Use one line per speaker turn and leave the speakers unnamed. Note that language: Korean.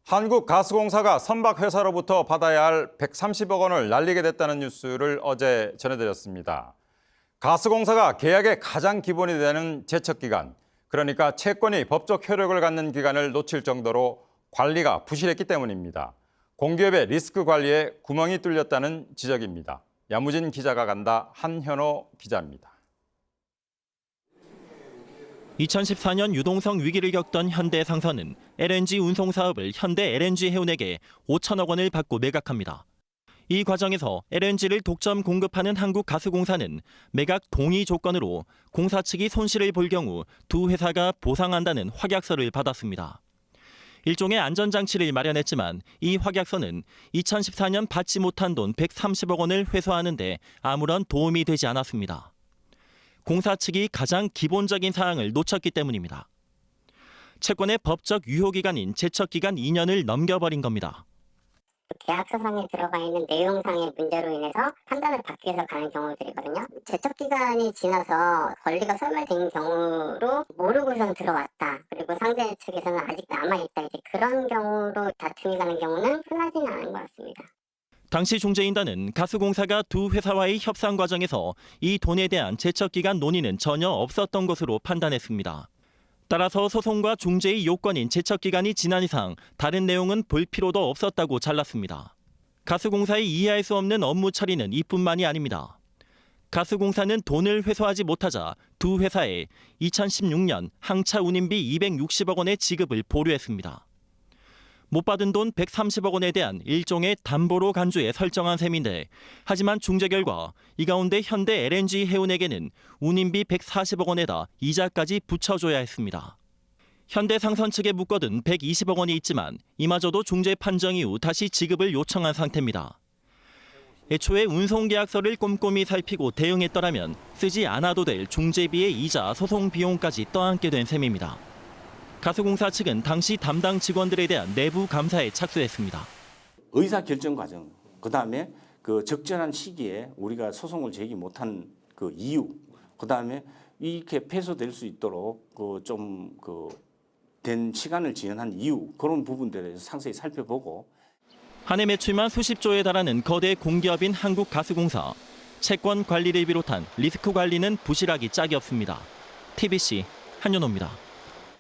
한국가스공사가 선박회사로부터 받아야 할 130억 원을 날리게 됐다는 뉴스를 어제 전해드렸습니다. 가스공사가 계약의 가장 기본이 되는 제척기간, 그러니까 채권이 법적 효력을 갖는 기간을 놓칠 정도로 관리가 부실했기 때문입니다. 공기업의 리스크 관리에 구멍이 뚫렸다는 지적입니다. 야무진 기자가 간다, 한현호 기자입니다.
2014년 유동성 위기를 겪던 현대상선은 LNG 운송 사업을 현대 LNG 해운에게 5천억 원을 받고 매각합니다. 이 과정에서 LNG를 독점 공급하는 한국가스공사는 매각 동의 조건으로 공사 측이 손실을 볼 경우 두 회사가 보상한다는 확약서를 받았습니다. 일종의 안전장치를 마련했지만 이 확약서는 2014년 받지 못한 돈 130억 원을 회수하는 데 아무런 도움이 되지 않았습니다. 공사 측이 가장 기본적인 사항을 놓쳤기 때문입니다. 채권의 법적 유효기간인 제척기간 2년을 넘겨버린 겁니다.
계약서상에 들어가 있는 내용상의 문제로 인해서 판단을 받기 위해서 가는 경우들이거든요. 제척기간이 지나서 권리가 소멸된 경우로 모르고선 들어왔다. 그리고 상대 측에서는 아직 남아있다. 이제 그런 경우로 다툼이 가는 경우는 흔하지는 않은 것 같습니다.
당시 중재인단은 가스공사가 두 회사와의 협상 과정에서 이 돈에 대한 제척기간 논의는 전혀 없었던 것으로 판단했습니다. 따라서 소송과 중재의 요건인 제척기간이 지난 이상 다른 내용은 볼 필요도 없었다고 잘랐습니다. 가스공사의 이해할 수 없는 업무 처리는 이뿐만이 아닙니다. 가스공사는 돈을 회수하지 못하자 두 회사에 2016년 항차 운임비 260억 원의 지급을 보류했습니다. 못 받은 돈 130억 원에 대한 일종의 담보로 간주해 설정한 셈인데, 하지만 중재 결과 이 가운데 현대 LNG 해운에게는 운임비 140억 원에다 이자까지 붙여줘야 했습니다. 현대상선 측에 묶어둔 120억 원이 있지만 이마저도 중재 판정 이후 다시 지급을 요청한 상태입니다. 애초에 운송계약서를 꼼꼼히 살피고 대응했더라면 쓰지 않아도 될 중재비의 이자, 소송 비용까지 떠안게 된 셈입니다. 가스공사 측은 당시 담당 직원들에 대한 내부 감사에 착수했습니다.
의사결정 과정, 그다음에 그 적절한 시기에 우리가 소송을 제기 못한 그 이유, 그다음에 이렇게 패소될 수 있도록 된 시간을 지연한 이유, 그런 부분들에 대해서 상세히 살펴보고.
한 해 매출만 수십조에 달하는 거대 공기업인 한국가스공사. 채권 관리를 비롯한 리스크 관리는 부실하기 짝이 없습니다. TBC 한윤호입니다.